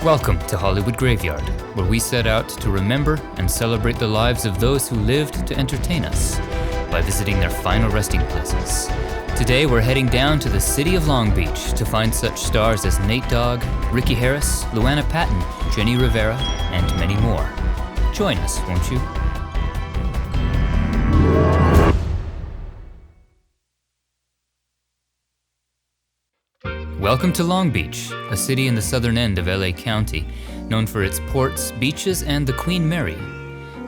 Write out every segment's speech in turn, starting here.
Welcome to Hollywood Graveyard, where we set out to remember and celebrate the lives of those who lived to entertain us by visiting their final resting places. Today we're heading down to the city of Long Beach to find such stars as Nate Dogg, Rickie Harris, Luana Patten, Jenni Rivera, and many more. Join us, won't you? Welcome to Long Beach, a city in the southern end of LA County, known for its ports, beaches, and the Queen Mary.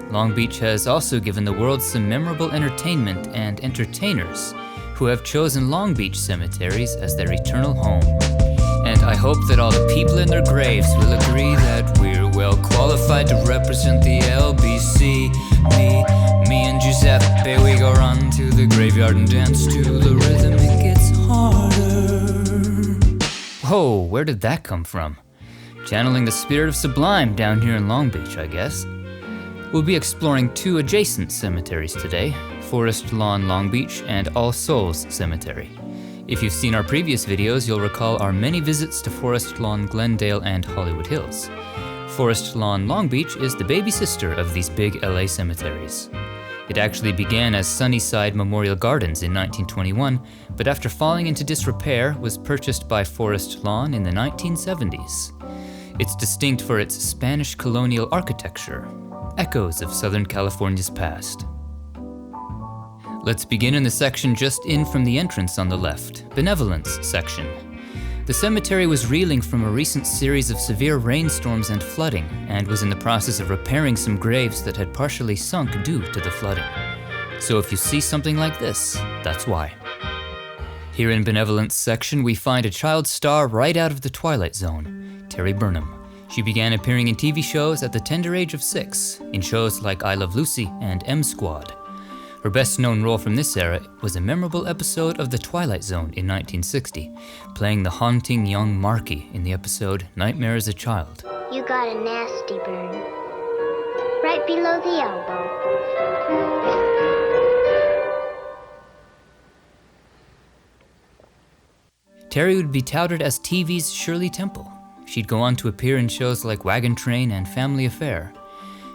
Long Beach has also given the world some memorable entertainment and entertainers who have chosen Long Beach cemeteries as their eternal home. And I hope that all the people in their graves will agree that we're well qualified to represent the LBC. Me and Giuseppe, we go run to the graveyard and dance to the rhythm. It gets harder. Whoa, where did that come from? Channeling the spirit of Sublime down here in Long Beach, I guess. We'll be exploring two adjacent cemeteries today, Forest Lawn Long Beach and All Souls Cemetery. If you've seen our previous videos, you'll recall our many visits to Forest Lawn Glendale and Hollywood Hills. Forest Lawn Long Beach is the baby sister of these big LA cemeteries. It actually began as Sunnyside Memorial Gardens in 1921, but after falling into disrepair, was purchased by Forest Lawn in the 1970s. It's distinct for its Spanish colonial architecture, echoes of Southern California's past. Let's begin in the section just in from the entrance on the left, Benevolence section. The cemetery was reeling from a recent series of severe rainstorms and flooding, and was in the process of repairing some graves that had partially sunk due to the flooding. So if you see something like this, that's why. Here in Benevolence section, we find a child star right out of the Twilight Zone, Terry Burnham. She began appearing in TV shows at the tender age of 6, in shows like I Love Lucy and M Squad. Her best-known role from this era was a memorable episode of The Twilight Zone in 1960, playing the haunting young Marky in the episode Nightmare as a Child. You got a nasty burn. Right below the elbow. Terry would be touted as TV's Shirley Temple. She'd go on to appear in shows like Wagon Train and Family Affair.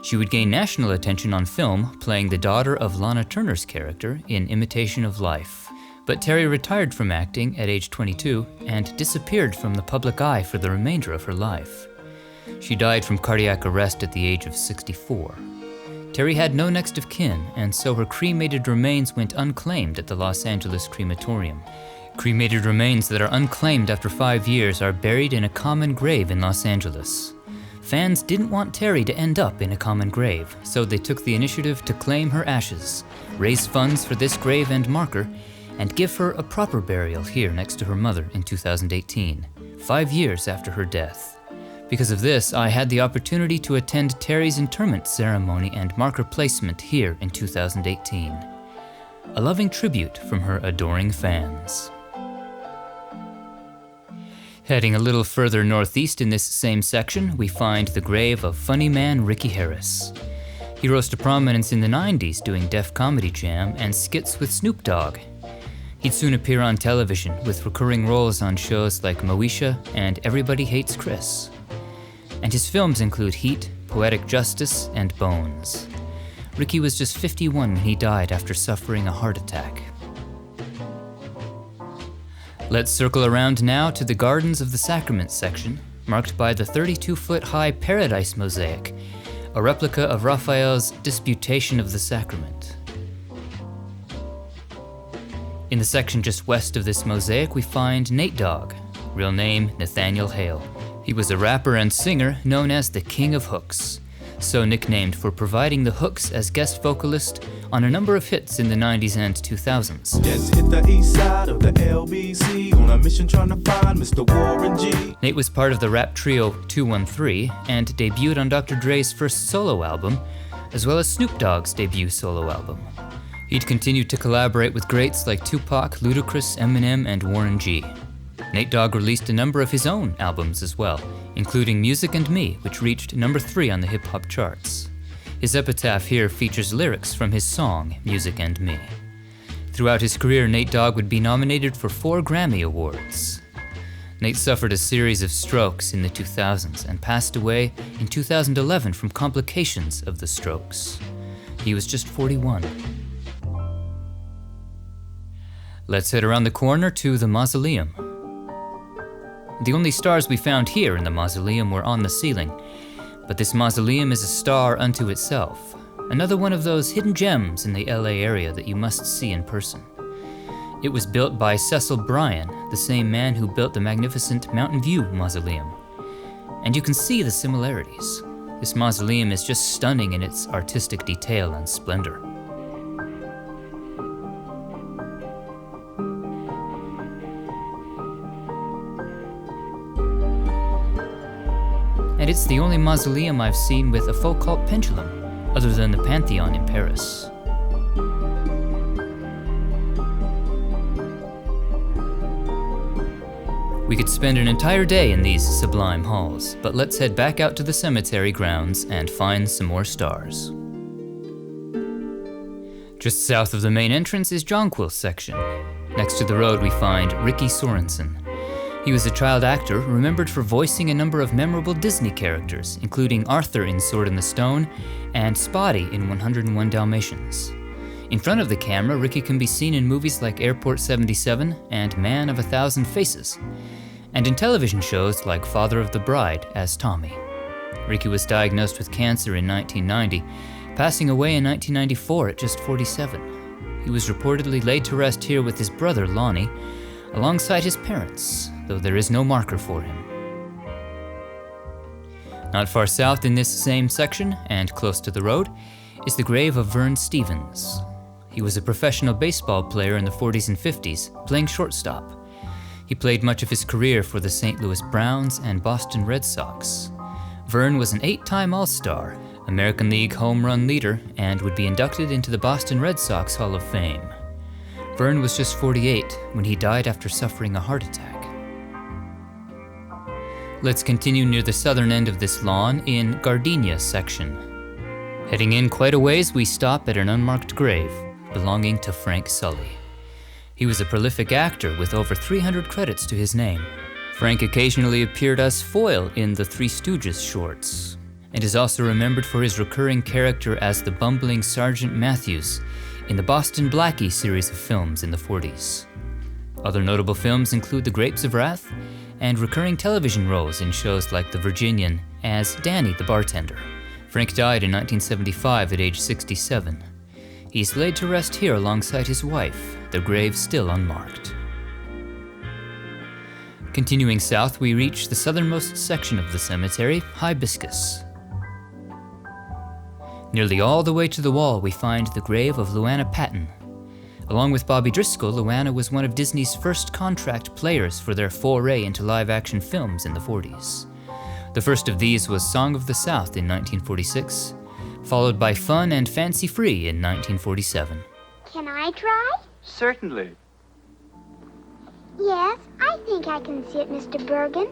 She would gain national attention on film, playing the daughter of Lana Turner's character in Imitation of Life. But Terry retired from acting at age 22 and disappeared from the public eye for the remainder of her life. She died from cardiac arrest at the age of 64. Terry had no next of kin, and so her cremated remains went unclaimed at the Los Angeles crematorium. Cremated remains that are unclaimed after 5 years are buried in a common grave in Los Angeles. Fans didn't want Terry to end up in a common grave, so they took the initiative to claim her ashes, raise funds for this grave and marker, and give her a proper burial here next to her mother in 2018, 5 years after her death. Because of this, I had the opportunity to attend Terry's interment ceremony and marker placement here in 2018. A loving tribute from her adoring fans. Heading a little further northeast in this same section, we find the grave of funny man Rickie Harris. He rose to prominence in the 90s doing Def Comedy Jam and skits with Snoop Dogg. He'd soon appear on television with recurring roles on shows like Moesha and Everybody Hates Chris. And his films include Heat, Poetic Justice, and Bones. Rickie was just 51 when he died after suffering a heart attack. Let's circle around now to the Gardens of the Sacraments section, marked by the 32-foot-high Paradise Mosaic, a replica of Raphael's Disputation of the Sacrament. In the section just west of this mosaic, we find Nate Dogg, real name Nathaniel Hale. He was a rapper and singer known as the King of Hooks, so nicknamed for providing the hooks as guest vocalist on a number of hits in the 90s and 2000s. Just hit the east side of the LBC on a mission trying to find Mr. Warren G. Nate was part of the rap trio 213 and debuted on Dr. Dre's first solo album, as well as Snoop Dogg's debut solo album. He'd continued to collaborate with greats like Tupac, Ludacris, Eminem, and Warren G. Nate Dogg released a number of his own albums as well, including Music and Me, which reached number 3 on the hip-hop charts. His epitaph here features lyrics from his song, Music and Me. Throughout his career, Nate Dogg would be nominated for 4 Grammy Awards. Nate suffered a series of strokes in the 2000s and passed away in 2011 from complications of the strokes. He was just 41. Let's head around the corner to the mausoleum. The only stars we found here in the mausoleum were on the ceiling, but this mausoleum is a star unto itself, another one of those hidden gems in the LA area that you must see in person. It was built by Cecil Bryan, the same man who built the magnificent Mountain View Mausoleum. And you can see the similarities. This mausoleum is just stunning in its artistic detail and splendor. And it's the only mausoleum I've seen with a Foucault pendulum, other than the Pantheon in Paris. We could spend an entire day in these sublime halls, but let's head back out to the cemetery grounds and find some more stars. Just south of the main entrance is Jonquil's section. Next to the road we find Rickie Sorensen. He was a child actor remembered for voicing a number of memorable Disney characters, including Arthur in Sword in the Stone and Spotty in 101 Dalmatians. In front of the camera, Rickie can be seen in movies like Airport 77 and Man of a Thousand Faces, and in television shows like Father of the Bride as Tommy. Rickie was diagnosed with cancer in 1990, passing away in 1994 at just 47. He was reportedly laid to rest here with his brother Lonnie, alongside his parents, though there is no marker for him. Not far south in this same section, and close to the road, is the grave of Vern Stevens. He was a professional baseball player in the 40s and 50s, playing shortstop. He played much of his career for the St. Louis Browns and Boston Red Sox. Vern was an 8-time All-Star, American League home run leader, and would be inducted into the Boston Red Sox Hall of Fame. Vern was just 48 when he died after suffering a heart attack. Let's continue near the southern end of this lawn in Gardenia section. Heading in quite a ways, we stop at an unmarked grave belonging to Frank Sully. He was a prolific actor with over 300 credits to his name. Frank occasionally appeared as foil in the Three Stooges shorts, and is also remembered for his recurring character as the bumbling Sergeant Matthews in the Boston Blackie series of films in the 40s. Other notable films include The Grapes of Wrath and recurring television roles in shows like The Virginian as Danny the bartender. Frank died in 1975 at age 67. He's laid to rest here alongside his wife, their grave still unmarked. Continuing south, we reach the southernmost section of the cemetery, Hibiscus. Nearly all the way to the wall, we find the grave of Luana Patten. Along with Bobby Driscoll, Luana was one of Disney's first contract players for their foray into live-action films in the 40s. The first of these was Song of the South in 1946, followed by Fun and Fancy Free in 1947. Can I try? Certainly. Yes, I think I can see it, Mr. Bergen.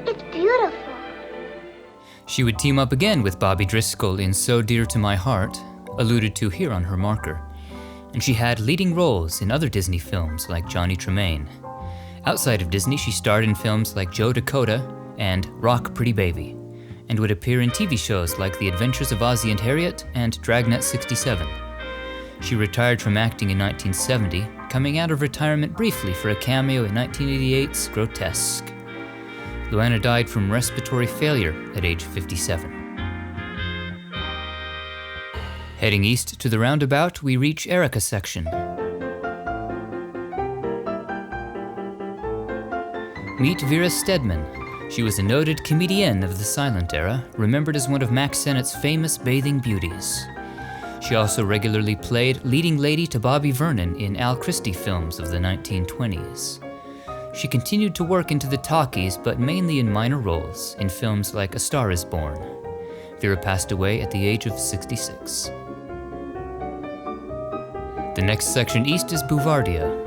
It's beautiful. She would team up again with Bobby Driscoll in So Dear to My Heart, alluded to here on her marker, and she had leading roles in other Disney films like Johnny Tremaine. Outside of Disney, she starred in films like Joe Dakota and Rock Pretty Baby, and would appear in TV shows like The Adventures of Ozzie and Harriet and Dragnet 67. She retired from acting in 1970, coming out of retirement briefly for a cameo in 1988's Grotesque. Luana died from respiratory failure at age 57. Heading east to the roundabout, we reach Erica section. Meet Vera Steadman. She was a noted comedienne of the silent era, remembered as one of Mack Sennett's famous bathing beauties. She also regularly played leading lady to Bobby Vernon in Al Christie films of the 1920s. She continued to work into the talkies, but mainly in minor roles in films like A Star is Born. Vera passed away at the age of 66. The next section east is Bouvardia.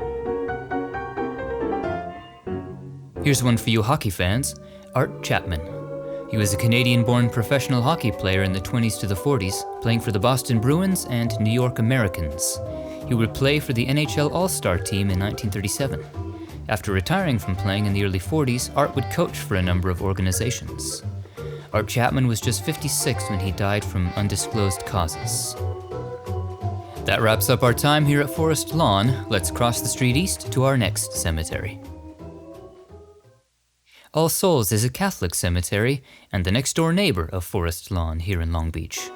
Here's one for you hockey fans, Art Chapman. He was a Canadian-born professional hockey player in the 20s to the 40s, playing for the Boston Bruins and New York Americans. He would play for the NHL All-Star team in 1937. After retiring from playing in the early 40s, Art would coach for a number of organizations. Art Chapman was just 56 when he died from undisclosed causes. That wraps up our time here at Forest Lawn. Let's cross the street east to our next cemetery. All Souls is a Catholic cemetery and the next-door neighbor of Forest Lawn here in Long Beach.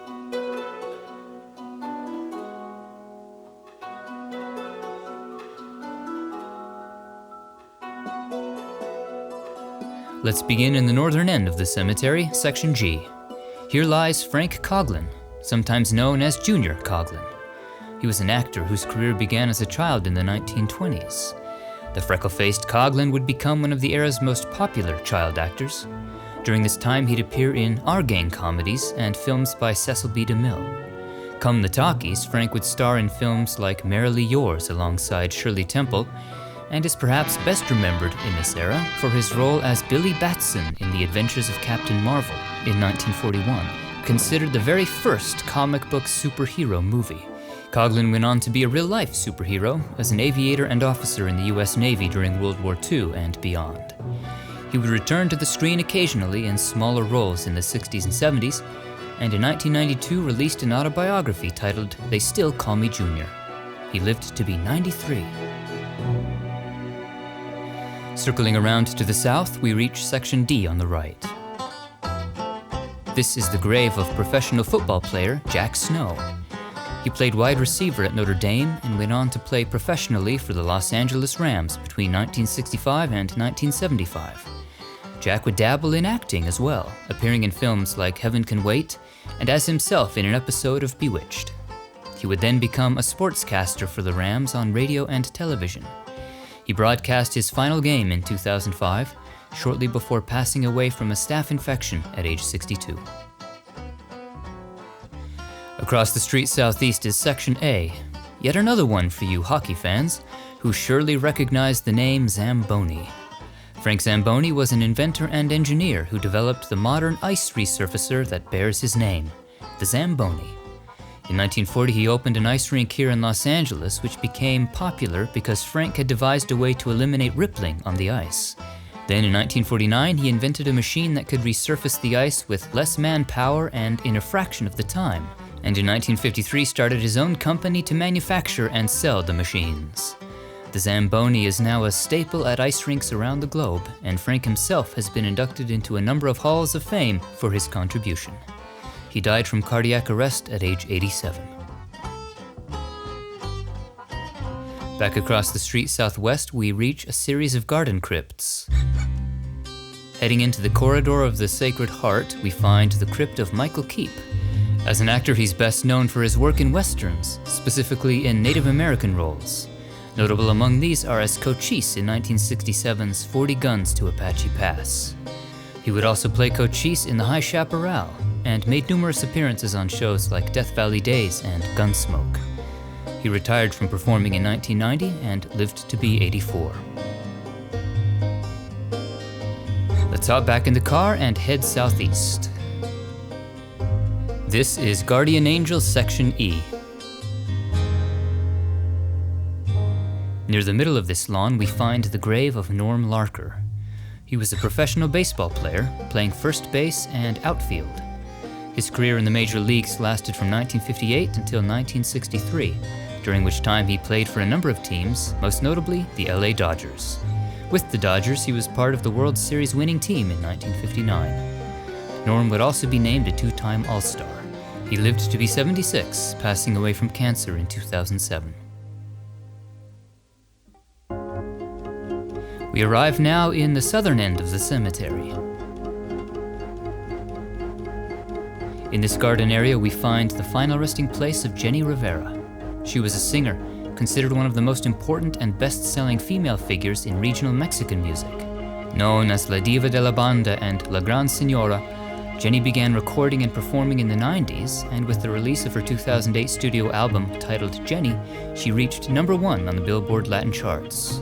Let's begin in the northern end of the cemetery, Section G. Here lies Frank Coghlan, sometimes known as Junior Coghlan. He was an actor whose career began as a child in the 1920s. The freckle-faced Coghlan would become one of the era's most popular child actors. During this time, he'd appear in Our Gang comedies and films by Cecil B. DeMille. Come the talkies, Frank would star in films like Merrily Yours alongside Shirley Temple, and is perhaps best remembered in this era for his role as Billy Batson in The Adventures of Captain Marvel in 1941, considered the very first comic book superhero movie. Coghlan went on to be a real-life superhero as an aviator and officer in the US Navy during World War II and beyond. He would return to the screen occasionally in smaller roles in the 60s and 70s, and in 1992 released an autobiography titled They Still Call Me Junior. He lived to be 93. Circling around to the south, we reach Section D on the right. This is the grave of professional football player Jack Snow. He played wide receiver at Notre Dame and went on to play professionally for the Los Angeles Rams between 1965 and 1975. Jack would dabble in acting as well, appearing in films like Heaven Can Wait and as himself in an episode of Bewitched. He would then become a sportscaster for the Rams on radio and television. He broadcast his final game in 2005, shortly before passing away from a staph infection at age 62. Across the street southeast is Section A, yet another one for you hockey fans, who surely recognize the name Zamboni. Frank Zamboni was an inventor and engineer who developed the modern ice resurfacer that bears his name, the Zamboni. In 1940, he opened an ice rink here in Los Angeles, which became popular because Frank had devised a way to eliminate rippling on the ice. Then in 1949, he invented a machine that could resurface the ice with less manpower and in a fraction of the time. And in 1953, started his own company to manufacture and sell the machines. The Zamboni is now a staple at ice rinks around the globe, and Frank himself has been inducted into a number of halls of fame for his contribution. He died from cardiac arrest at age 87. Back across the street southwest, we reach a series of garden crypts. Heading into the corridor of the Sacred Heart, we find the crypt of Michael Keep. As an actor, he's best known for his work in westerns, specifically in Native American roles. Notable among these are as Cochise in 1967's 40 Guns to Apache Pass. He would also play Cochise in The High Chaparral, and made numerous appearances on shows like Death Valley Days and Gunsmoke. He retired from performing in 1990 and lived to be 84. Let's hop back in the car and head southeast. This is Guardian Angel Section E. Near the middle of this lawn, we find the grave of Norm Larker. He was a professional baseball player, playing first base and outfield. His career in the major leagues lasted from 1958 until 1963, during which time he played for a number of teams, most notably the LA Dodgers. With the Dodgers, he was part of the World Series winning team in 1959. Norm would also be named a two-time All-Star. He lived to be 76, passing away from cancer in 2007. We arrive now in the southern end of the cemetery. In this garden area, we find the final resting place of Jenni Rivera. She was a singer, considered one of the most important and best-selling female figures in regional Mexican music. Known as La Diva de la Banda and La Gran Señora, Jenni began recording and performing in the 90s, and with the release of her 2008 studio album titled Jenni, she reached #1 on the Billboard Latin charts.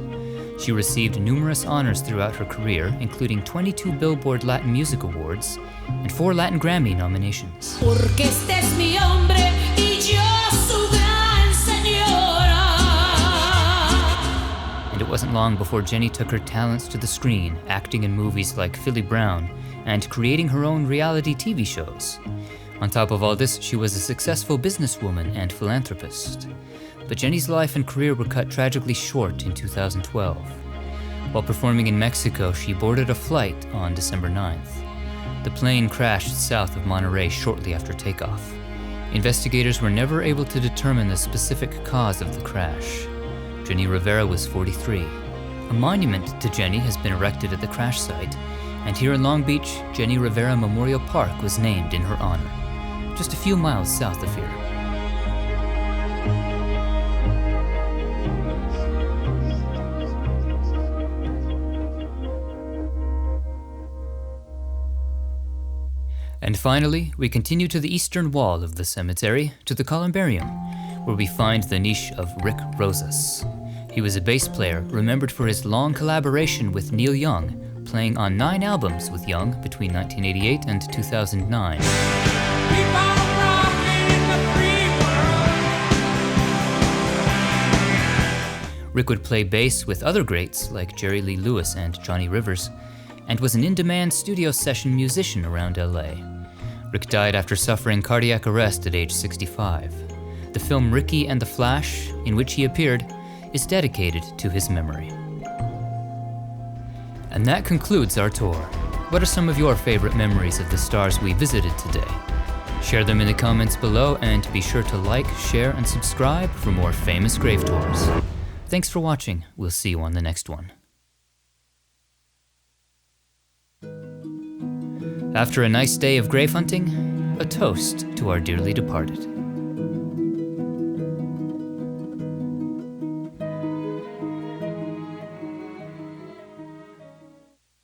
She received numerous honors throughout her career, including 22 Billboard Latin Music Awards and 4 Latin Grammy nominations. Porque este es mi hombre y yo su gran señora. And it wasn't long before Jenni took her talents to the screen, acting in movies like Philly Brown, and creating her own reality TV shows. On top of all this, she was a successful businesswoman and philanthropist. But Jenni's life and career were cut tragically short in 2012. While performing in Mexico, she boarded a flight on December 9th. The plane crashed south of Monterey shortly after takeoff. Investigators were never able to determine the specific cause of the crash. Jenni Rivera was 43. A monument to Jenni has been erected at the crash site, and here in Long Beach, Jenni Rivera Memorial Park was named in her honor, just a few miles south of here. And finally, we continue to the eastern wall of the cemetery, to the columbarium, where we find the niche of Rick Rosas. He was a bass player remembered for his long collaboration with Neil Young, playing on 9 albums with Young between 1988 and 2009. Rick would play bass with other greats like Jerry Lee Lewis and Johnny Rivers, and was an in-demand studio session musician around LA. Rick died after suffering cardiac arrest at age 65. The film Rickie and the Flash, in which he appeared, is dedicated to his memory. And that concludes our tour. What are some of your favorite memories of the stars we visited today? Share them in the comments below, and be sure to like, share, and subscribe for more famous grave tours. Thanks for watching. We'll see you on the next one. After a nice day of grave hunting, a toast to our dearly departed.